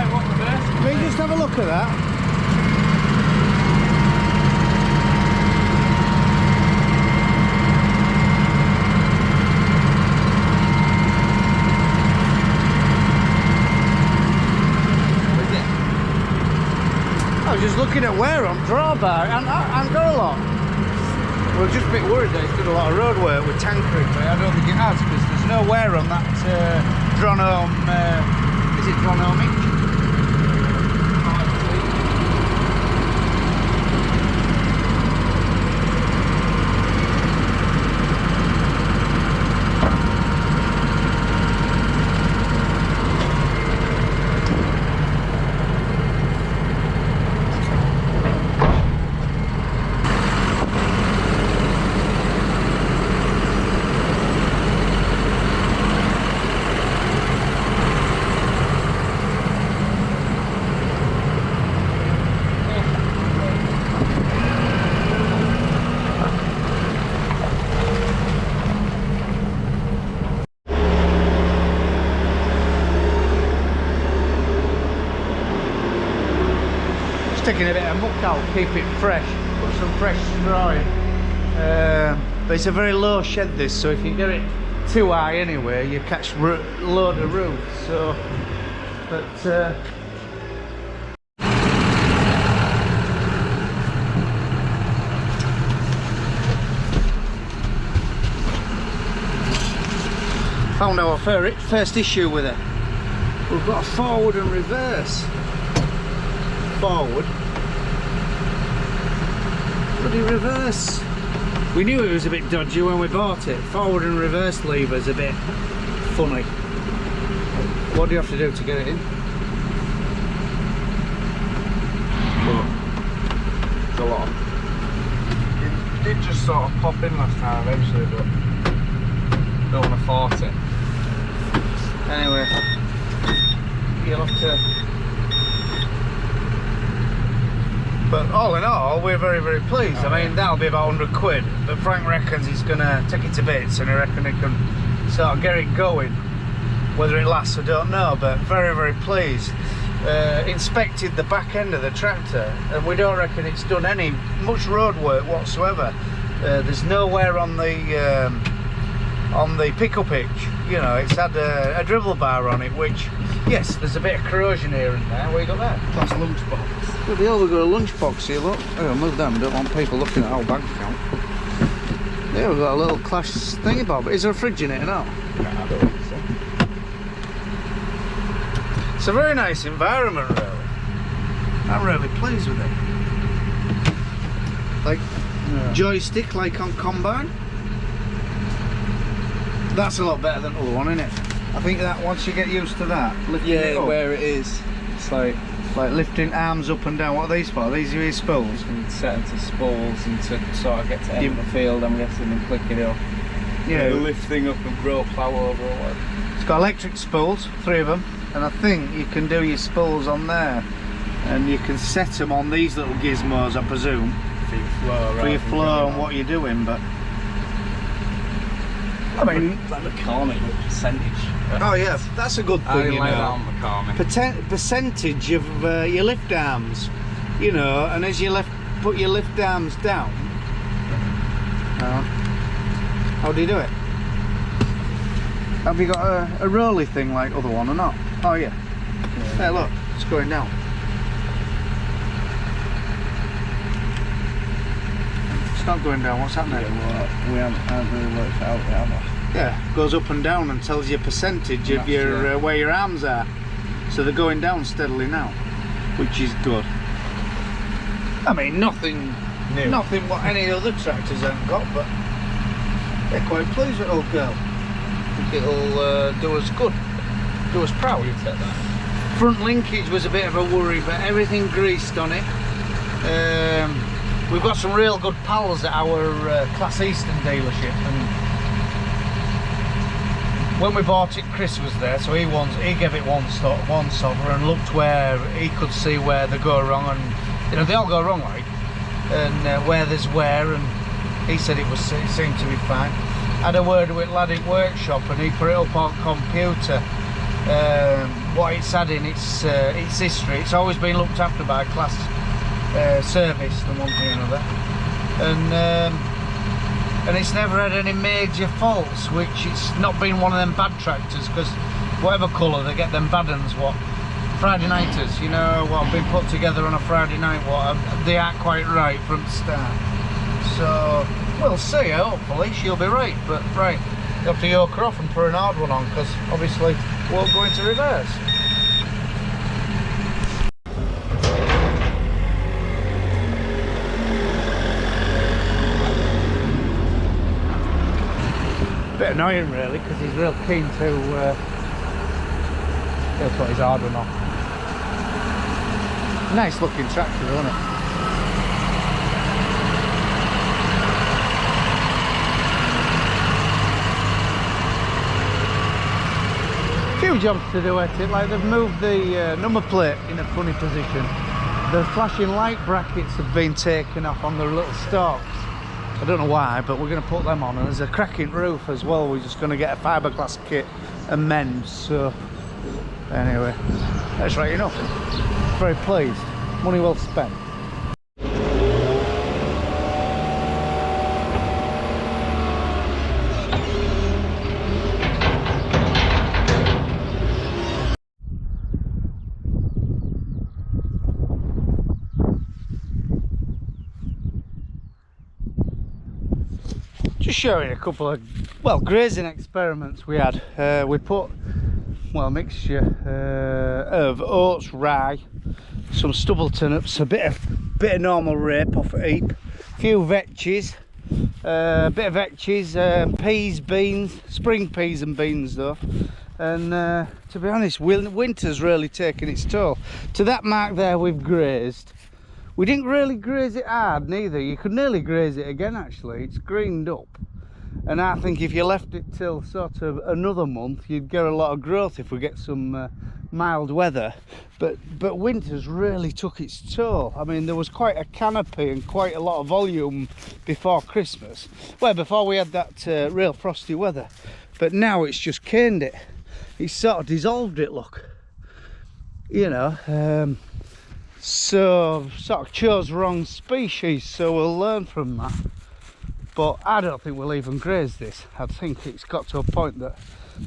Right, what reverse? Can you just have a look at that? I was just looking at wear on drawbar and got a lot. We're just a bit worried that it's done a lot of road work with tankering, but I don't think it has because there's no wear on that Dronome, is it Dronomic? Taking a bit of muck out, keep it fresh, put some fresh straw in. But it's a very low shed this, so if you get it too high anyway, you catch load of roots. So, but found our first issue with it. We've got a forward and reverse. Forward, bloody reverse. We knew it was a bit dodgy when we bought it. Forward and reverse lever's a bit funny. What do you have to do to get it in? Well, it's a lot. It did just sort of pop in last time eventually, but don't want to force it. Anyway, you'll have to. But all in all, we're very, very pleased. I mean, that'll be about 100 quid. But Frank reckons he's going to take it to bits and I reckon he can sort of get it going. Whether it lasts, I don't know, but very, very pleased. Inspected the back end of the tractor and we don't reckon it's done much road work whatsoever. There's nowhere on the pickup hitch. You know, it's had a dribble bar on it, which, yes, there's a bit of corrosion here and there. What you got there? Claas lunchbox. Bloody hell, we've got a lunchbox here, look. Oh, move them, don't want people looking at our bank account. Yeah, we've got a little Claas thingy bob. Is there a fridge in it or not? No, I don't think so. It's a very nice environment, really. I'm really pleased with it. Like, joystick like on Combine. That's a lot better than the other one, isn't it? I think that once you get used to that, lifting it up, where it is, it's like lifting arms up and down. What are these for? These are your spools. and set them to spools and to sort of get to end of the field, I'm guessing, and click it up. Yeah, the lift thing up and grow plough over or whatever. It's got electric spools, 3 of them, and I think you can do your spools on there, and you can set them on these little gizmos, I presume, For your flow, for your flow and what you're doing. But I mean, like McCormick with percentage. oh yeah, that's a good thing, you like that know. on McCormick. Percentage of your lift arms, you know, and as you put your lift arms down. How do you do it? Have you got a rolly thing like other one or not? Oh yeah. Hey, look, it's going down. It's not going down. What's happening? Yeah, we haven't really worked it out yet, have we? Yeah, goes up and down and tells you a percentage of your where your arms are. So they're going down steadily now, which is good. I mean, nothing New. Nothing what any other tractors haven't got, but they're quite pleased with old girl. I think it'll do us good, do us proud. Front linkage was a bit of a worry, but everything greased on it. We've got some real good pals at our Claas Eastern dealership, and when we bought it, Chris was there, so he gave it once over and looked where he could see where they go wrong, and you know they all go wrong, like, and where there's wear, and he said it seemed to be fine. Had a word with lad in workshop, and he put it up on computer, what it's had in its history. It's always been looked after by Claas service and one thing or another, and it's never had any major faults, which it's not been one of them bad tractors, because whatever colour they get them bad ones, what Friday nighters, you know, what have been put together on a Friday night, what they aren't quite right from the start. So we'll see, hopefully she'll be right, but right, you have to yoke her off and put an hard one on, because obviously it won't go into reverse. Bit annoying really, because he's real keen to he'll put his hard one on. Nice looking tractor, isn't it? Few jobs to do at it, like they've moved the number plate in a funny position. The flashing light brackets have been taken off on the little stalks. I don't know why, but we're going to put them on, and there's a cracking roof as well. We're just going to get a fiberglass kit and mend. So anyway, that's right enough. Very pleased, money well spent. Just showing a couple of, well, grazing experiments we had. We put, well, a mixture of oats, rye, some stubble turnips, a bit of normal rape off a heap, a few vetches, a bit of vetches, peas, beans, spring peas and beans though. And to be honest, winter's really taken its toll. To that mark there we've grazed. We didn't really graze it hard neither. You could nearly graze it again actually. It's greened up, and I think if you left it till sort of another month you'd get a lot of growth if we get some mild weather. But winter's really took its toll. I mean, there was quite a canopy and quite a lot of volume before Christmas, well, before we had that real frosty weather, but now it's just caned it. It's sort of dissolved it, look, you know. So sort of chose wrong species, so we'll learn from that. But I don't think we'll even graze this. I think it's got to a point that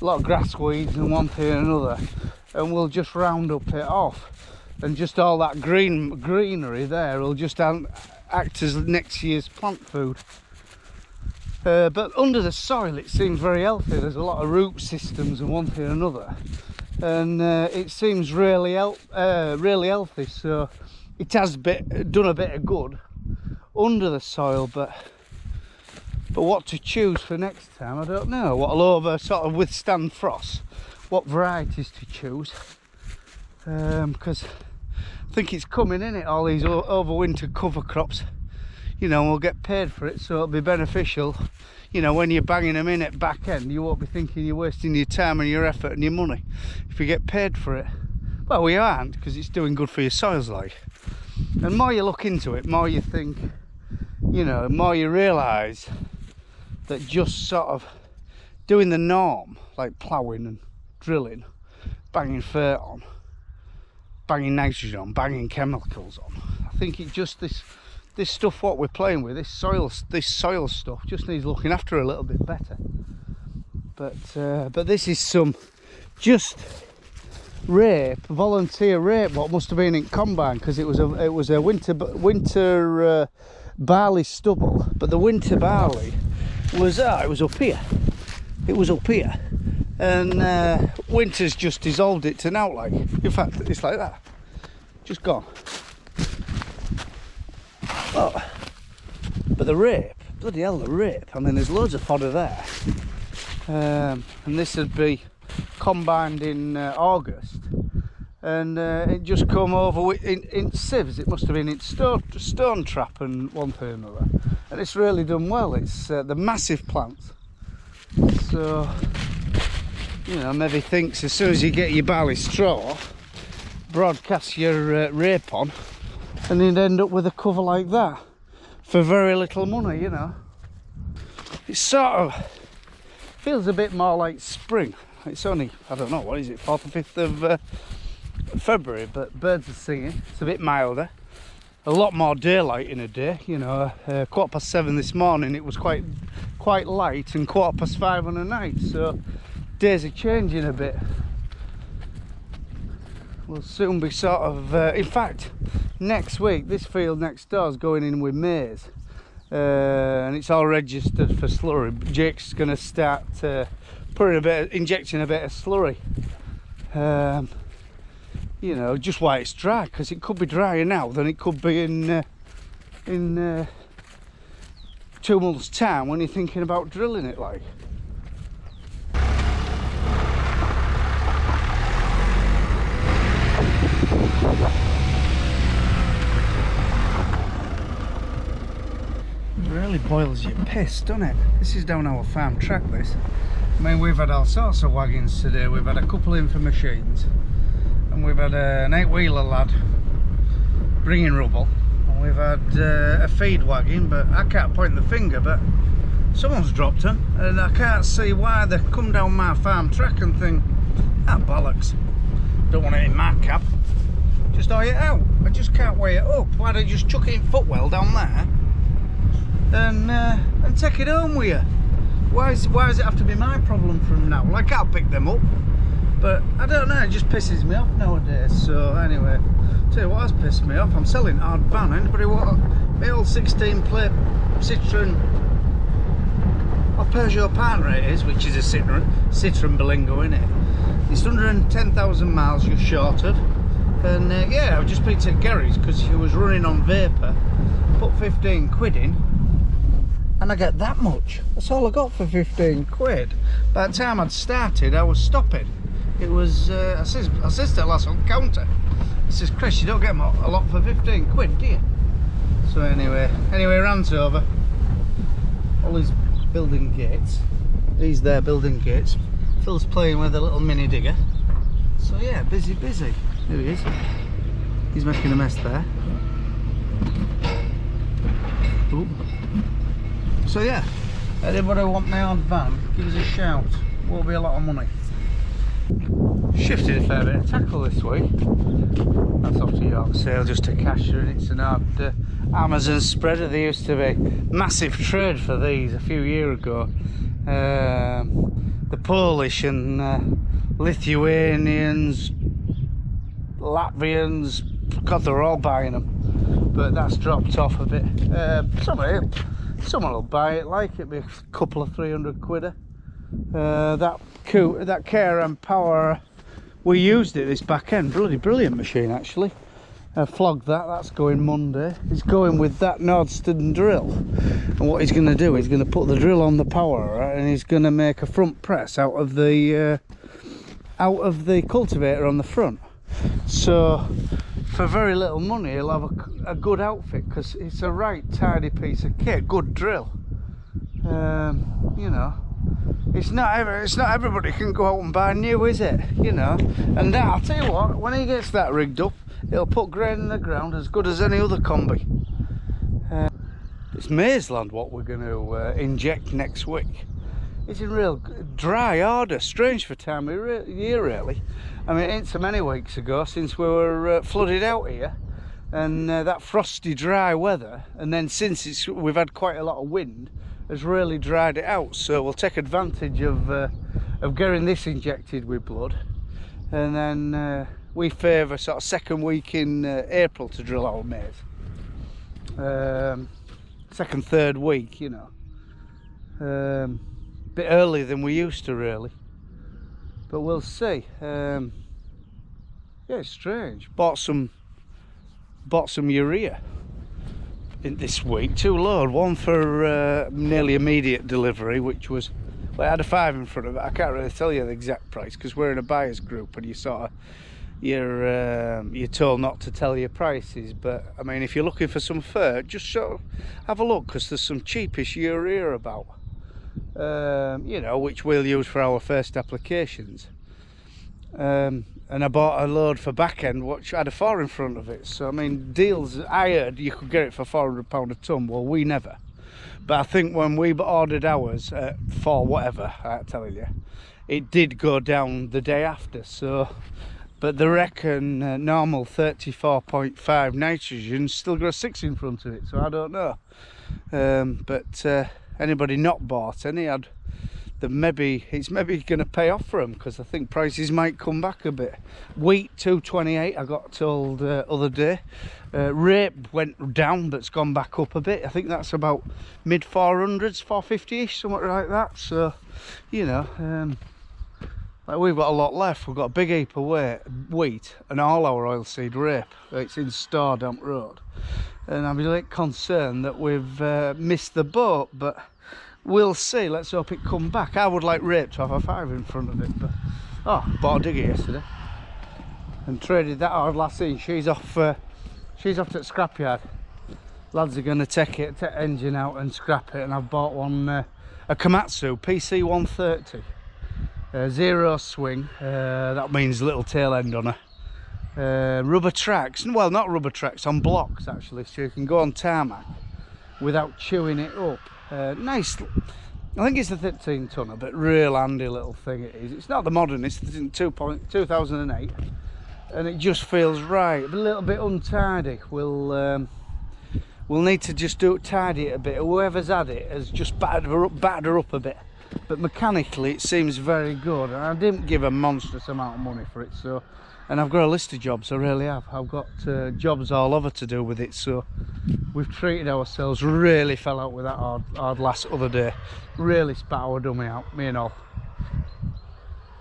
a lot of grass weeds and one thing and another, and we'll just round up it off, and just all that greenery there will just act as next year's plant food. But under the soil it seems very healthy. There's a lot of root systems and one thing and another, and it seems really healthy, so it has done a bit of good under the soil. But what to choose for next time, I don't know. What'll sort of withstand frost, what varieties to choose, because I think it's coming in it, all these overwinter cover crops, you know, we'll get paid for it, so it'll be beneficial. You know, when you're banging them in at back end, you won't be thinking you're wasting your time and your effort and your money if you get paid for it. Well, we aren't, because it's doing good for your soils, like. And more you look into it, more you think, you know, more you realise that just sort of doing the norm, like ploughing and drilling, banging dirt on, banging nitrogen on, banging chemicals on, I think it just, this stuff what we're playing with, this soil stuff just needs looking after a little bit better. But this is some just rape, volunteer rape, what must have been in combine, because it was a winter barley stubble. But the winter barley was it was up here. It was up here, and winter's just dissolved it to now. Like, in fact, it's like that, just gone. Oh, but the rape, bloody hell, the rape. I mean, there's loads of fodder there, and this would be combined in August, and it just come over in sieves. It must have been in stone trap and one thing or another, and it's really done well. It's the massive plants, so you know, maybe thinks as soon as you get your barley straw, broadcast your rape on, and you'd end up with a cover like that for very little money, you know. It sort of feels a bit more like spring. It's only, I don't know, what is it, 4th or 5th of February, but birds are singing. It's a bit milder. A lot more daylight in a day, you know. 7:15 this morning it was quite light, and 5:15 on a night, so days are changing a bit. We'll soon be sort of, in fact, next week this field next door is going in with maize, and it's all registered for slurry. Jake's going to start injecting a bit of slurry, you know, just while it's dry, because it could be drier now than it could be in 2 months' time when you're thinking about drilling it, like. It really boils your piss, doesn't it? This is down our farm track, this. I mean, we've had all sorts of wagons today. We've had a couple in for machines, and we've had an 8-wheeler lad bringing rubble, and we've had a feed wagon, but I can't point the finger, but someone's dropped them, and I can't see why they come down my farm track and think, ah, bollocks, don't want it in my cab. Just weigh it out. I just can't weigh it up. Why don't you just chuck it in footwell down there and take it home with you? Why does it have to be my problem from now? Like, I'll pick them up, but I don't know, it just pisses me off nowadays. So anyway, tell you what has pissed me off, I'm selling hard van. Anybody want my old 16 plate Citroen, or Peugeot partner it is, which is a Citroen Berlingo, in it. It's 110,000 miles you're short of. And yeah, I've just picked at Gary's because he was running on vapour. Put 15 quid in, and I get that much. That's all I got for 15 quid. By the time I'd started, I was stopping. It was, I says to the last on counter, I says, Chris, you don't get a lot for 15 quid, do you? So anyway, Rant's over. All his building gates. He's there building gates. Phil's playing with a little mini digger. So yeah, busy. There he is. He's making a mess there. Ooh. So yeah, anybody want my own van, give us a shout. Won't be a lot of money. Shifted a fair bit of tackle this week. That's off to York Sale, just a casher, and it's an odd Amazon spreader. There used to be massive trade for these a few years ago. The Polish and Lithuanians, Latvians, God, they're all buying them, but that's dropped off a bit. Someone will buy it, like it be a couple of 300 quid. That KRM Power, we used it this back end, bloody brilliant machine actually. Flogged that's going Monday. He's going with that Nordstrom drill, and what he's going to do, he's going to put the drill on the power, right, and he's going to make a front press out of the cultivator on the front. So for very little money he'll have a good outfit, because it's a right tidy piece of kit, good drill. You know, it's not everybody can go out and buy new, is it? You know, and that, I'll tell you what, when he gets that rigged up, it'll put grain in the ground as good as any other combi. It's Maizeland what we're going to inject next week. It's in real dry order, strange for time of year really. I mean, it ain't so many weeks ago since we were flooded out here, and that frosty dry weather, and then since we've had quite a lot of wind, has really dried it out. So we'll take advantage of getting this injected with blood, and then we favour sort of second week in April to drill our maize. Second, third week, you know. Bit earlier than we used to really, but we'll see. Yeah, it's strange. Bought some urea in this week, 2 load, one for nearly immediate delivery, which was, well, I had a 5 in front of it. I can't really tell you the exact price because we're in a buyers group, and you're told not to tell your prices. But I mean, if you're looking for some fur, just sort of have a look, because there's some cheapish urea about. You know, which we'll use for our first applications. And I bought a load for back end which had a 4 in front of it. So I mean, deals, I heard you could get it for £400 a tonne. Well, we never. But I think when we ordered ours for whatever, I'm telling you, it did go down the day after. So, but they reckon normal 34.5 nitrogen still got a 6 in front of it. So I don't know. But anybody not bought any, it's maybe going to pay off for them, because I think prices might come back a bit. Wheat 228, I got told other day. Rape went down, but it's gone back up a bit. I think that's about mid 400s, 450ish, something like that. So, you know, like we've got a lot left. We've got a big heap of wheat and all our oilseed rape. It's in store down the road, and I'm a little concerned that we've missed the boat, but we'll see. Let's hope it come back. I would like rape to have a 5 in front of it, but bought a digger yesterday and traded that out last scene. She's off to the scrapyard. Lads are going to take the engine out and scrap it, and I've bought one, a Komatsu PC 130, 0 swing, that means little tail end on her, rubber tracks, well, not rubber tracks, on blocks actually, so you can go on tarmac without chewing it up. Nice, I think it's a 13 tonner, but real handy little thing it is. It's not the modernist, it's in 2008, and it just feels right, a little bit untidy. We'll need to just tidy it a bit. Whoever's had it has just battered her up a bit, but mechanically it seems very good, and I didn't give a monstrous amount of money for it. So, and I've got a list of jobs, I really have. I've got jobs all over to do with it, so we've treated ourselves. Really fell out with that hard last other day. Really spat our dummy out, me and all.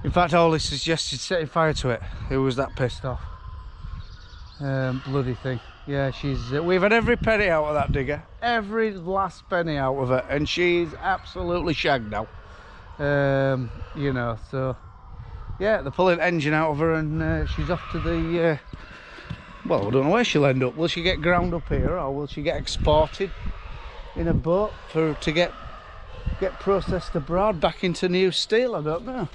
In fact, Ollie suggested setting fire to it. Who was that pissed off? Bloody thing. Yeah, we've had every penny out of that digger, every last penny out of it, and she's absolutely shagged now. You know, so yeah, they're pulling engine out of her, and she's off to the well, I don't know where she'll end up. Will she get ground up here, or will she get exported in a boat to get processed abroad back into new steel? I don't know.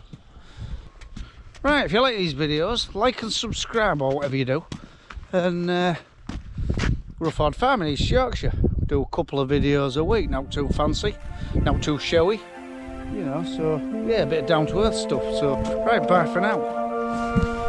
Right, if you like these videos, like and subscribe, or whatever you do. And Rough Hard Farming, East Yorkshire. Do a couple of videos a week, not too fancy, not too showy, you know, so yeah, a bit of down to earth stuff. So right, bye for now.